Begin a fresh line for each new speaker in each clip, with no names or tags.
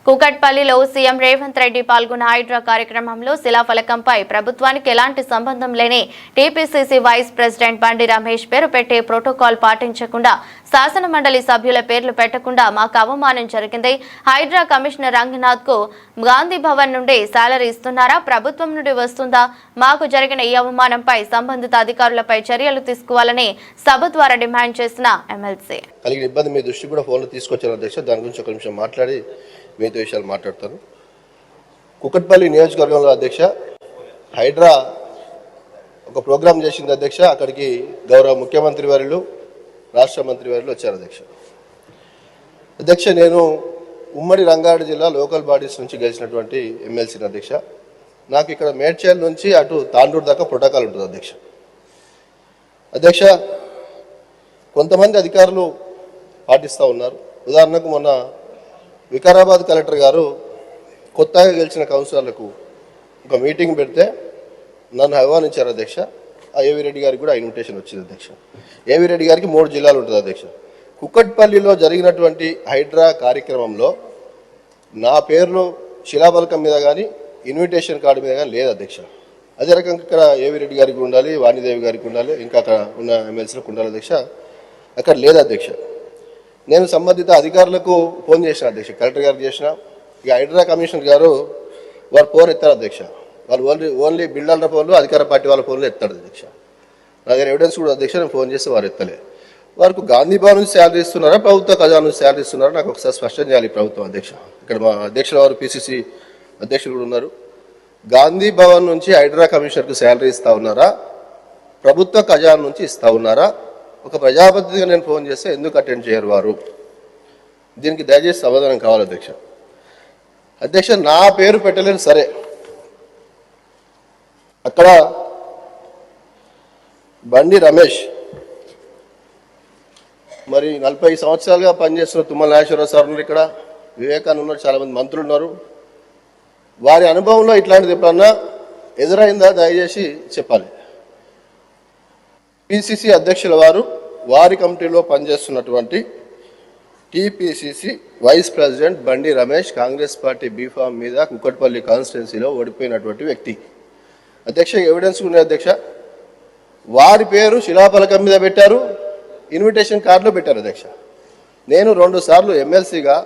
కూకట్పల్లిలో సీఎం రేవంత్ రెడ్డి పాల్గొన్న హైడ్రా కార్యక్రమంలో శిలాఫలకంపై ప్రభుత్వానికి ఎలాంటి సంబంధం లేని టీపీసీసీ వైస్ ప్రెసిడెంట్ బండి రమేష్ పేరు పెట్టి ప్రోటోకాల్ పాటించకుండా శాసన మండలి సభ్యుల పేర్లు పెట్టకుండా మాకు అవమానం జరిగింది. హైడ్రా కమిషనర్ రంగనాథ్ కు గాంధీ భవన్ నుండి శాలరీ ఇస్తున్నారా, ప్రభుత్వం నుండి వస్తుందా? మాకు జరిగిన ఈ అవమానంపై సంబంధిత అధికారులపై చర్యలు తీసుకోవాలని సభ ద్వారా డిమాండ్ చేసిన ఎమ్మెల్సీ
కలిగిన ఇబ్బంది మీ దృష్టి కూడా ఫోన్లో తీసుకొచ్చారు అధ్యక్ష. దాని గురించి ఒక నిమిషం మాట్లాడి మిగతా విషయాలు మాట్లాడతాను. కూకట్పల్లి నియోజకవర్గంలో అధ్యక్ష హైడ్రా ఒక ప్రోగ్రాం చేసింది అధ్యక్ష. అక్కడికి గౌరవ ముఖ్యమంత్రి వారిలు, రాష్ట్ర మంత్రి వారిలు వచ్చారు అధ్యక్ష. అధ్యక్ష నేను ఉమ్మడి రంగారెడ్డి జిల్లా లోకల్ బాడీస్ నుంచి గెలిచినటువంటి ఎమ్మెల్సీని అధ్యక్ష. నాకు ఇక్కడ మేడ్చల్ నుంచి అటు తాండూరు దాకా ప్రోటోకాల్ ఉంటుంది అధ్యక్ష. అధ్యక్ష కొంతమంది అధికారులు పాటిస్తూ ఉన్నారు. ఉదాహరణకు మొన్న వికారాబాద్ కలెక్టర్ గారు కొత్తగా గెలిచిన కౌన్సిలర్లకు ఒక మీటింగ్ పెడితే నన్ను ఆహ్వానించారు అధ్యక్ష. ఆ ఏవి రెడ్డి గారికి కూడా ఇన్విటేషన్ వచ్చింది అధ్యక్ష. ఏవి రెడ్డి గారికి 3 జిల్లాలు ఉంటుంది అధ్యక్ష. కుక్కట్పల్లిలో జరిగినటువంటి హైడ్రా కార్యక్రమంలో నా పేర్లు శిలాఫలకం మీద కానీ ఇన్విటేషన్ కార్డు మీద కానీ లేదు అధ్యక్ష. అదే రకంగా ఇక్కడ ఏవి రెడ్డి గారికి ఉండాలి, వాణిదేవి గారికి ఉండాలి, ఇంకా అక్కడ ఉన్న ఎమ్మెల్సీలకు ఉండాలి అధ్యక్ష. అక్కడ లేదు అధ్యక్ష. నేను సంబంధిత అధికారులకు ఫోన్ చేసిన అధ్యక్ష, కలెక్టర్ గారికి చేసిన. ఇక హైడ్రా కమిషనర్ గారు వారు ఫోన్ ఎత్తారు అధ్యక్ష. వాళ్ళు ఓన్లీ బిల్డర్ల ఫోన్లు, అధికార పార్టీ వాళ్ళ ఫోన్లు ఎత్తాడు అధ్యక్ష. నా దగ్గర ఎవిడెన్స్ కూడా అధ్యక్ష. నేను ఫోన్ చేస్తే వారు ఎత్తలే. వారికి గాంధీ భవన్ నుంచి శాలరీ ఇస్తున్నారా, ప్రభుత్వ ఖజానా నుంచి శాలరీ ఇస్తున్నారా, నాకు ఒకసారి స్పష్టం చేయాలి ప్రభుత్వం అధ్యక్ష. ఇక్కడ మా అధ్యక్షుల వారు పిసిసి అధ్యక్షులు కూడా ఉన్నారు. గాంధీ భవన్ నుంచి హైడ్రా కమిషనర్కు శాలరీ ఇస్తా ఉన్నారా, ప్రభుత్వ ఖజానా నుంచి ఇస్తా ఉన్నారా? ఒక ప్రజాప్రతినిధిగా నేను ఫోన్ చేస్తే ఎందుకు అటెండ్ చేయరు వారు? దీనికి దయచేసి సమాధానం కావాలి అధ్యక్ష. అధ్యక్ష నా పేరు పెట్టలేను సరే, అక్కడ బండి రమేష్ మరి 40 సంవత్సరాలుగా పనిచేస్తున్న తుమ్మల నాగేశ్వరరావు సార్ ఉన్నారు, ఇక్కడ వివేకానంద ఉన్నారు, చాలామంది మంత్రులు ఉన్నారు. వారి అనుభవంలో ఇట్లాంటిది ఎప్పుడన్నా ఎదురైందా దయచేసి చెప్పాలి. పిసిసి అధ్యక్షుల వారు వారి కమిటీలో పనిచేస్తున్నటువంటి టీపీసీసీ వైస్ ప్రెసిడెంట్ బండి రమేష్ కాంగ్రెస్ పార్టీ బీఫామ్ మీద కుక్కట్పల్లి కాన్స్టిట్యున్సీలో ఓడిపోయినటువంటి వ్యక్తి అధ్యక్ష. ఎవిడెన్స్ ఉన్నాయి అధ్యక్ష. వారి పేరు శిలాఫలకం మీద పెట్టారు, ఇన్విటేషన్ కార్డులో పెట్టారు అధ్యక్ష. నేను 2 సార్లు ఎమ్మెల్సీగా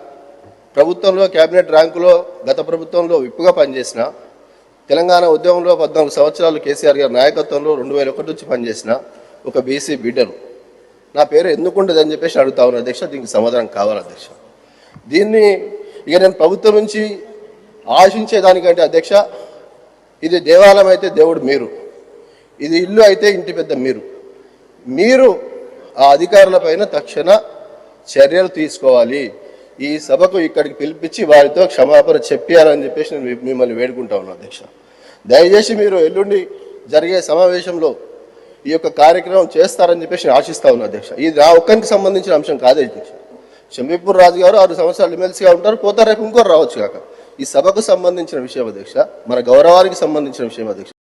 ప్రభుత్వంలో క్యాబినెట్ ర్యాంకులో గత ప్రభుత్వంలో విప్పుగా పనిచేసిన, తెలంగాణ ఉద్యమంలో 14 సంవత్సరాలు కేసీఆర్ గారి నాయకత్వంలో 2001 నుంచి పనిచేసిన ఒక బీసీ బిడ్డరు. నా పేరు ఎందుకుండదు అని చెప్పేసి అడుగుతా ఉన్నా అధ్యక్ష. దీనికి సమాధానం కావాలి అధ్యక్ష. దీన్ని ఇక నేను ప్రభుత్వం నుంచి ఆశించేదానికంటే అధ్యక్ష, ఇది దేవాలయం అయితే దేవుడు మీరు, ఇది ఇల్లు అయితే ఇంటి పెద్ద మీరు ఆ అధికారులపైన తక్షణ చర్యలు తీసుకోవాలి. ఈ సభకు ఇక్కడికి పిలిపించి వారితో క్షమాపణ చెప్పారని చెప్పేసి నేను మిమ్మల్ని వేడుకుంటా ఉన్నాను అధ్యక్ష. దయచేసి మీరు ఎల్లుండి జరిగే సమావేశంలో ఈ యొక్క కార్యక్రమం చేస్తారని చెప్పేసి నేను ఆశిస్తా ఉన్నా అధ్యక్ష. ఇది నా ఒక్కరికి సంబంధించిన అంశం కాదే అధ్యక్ష. షంబీపూర్ రాజు గారు 6 సంవత్సరాలు ఎమ్మెల్సీగా ఉంటారు, పోతారు, రేపు ఇంకోరు రావచ్చు కాక. ఈ సభకు సంబంధించిన విషయం అధ్యక్ష, మన గౌరవానికి సంబంధించిన విషయం అధ్యక్ష.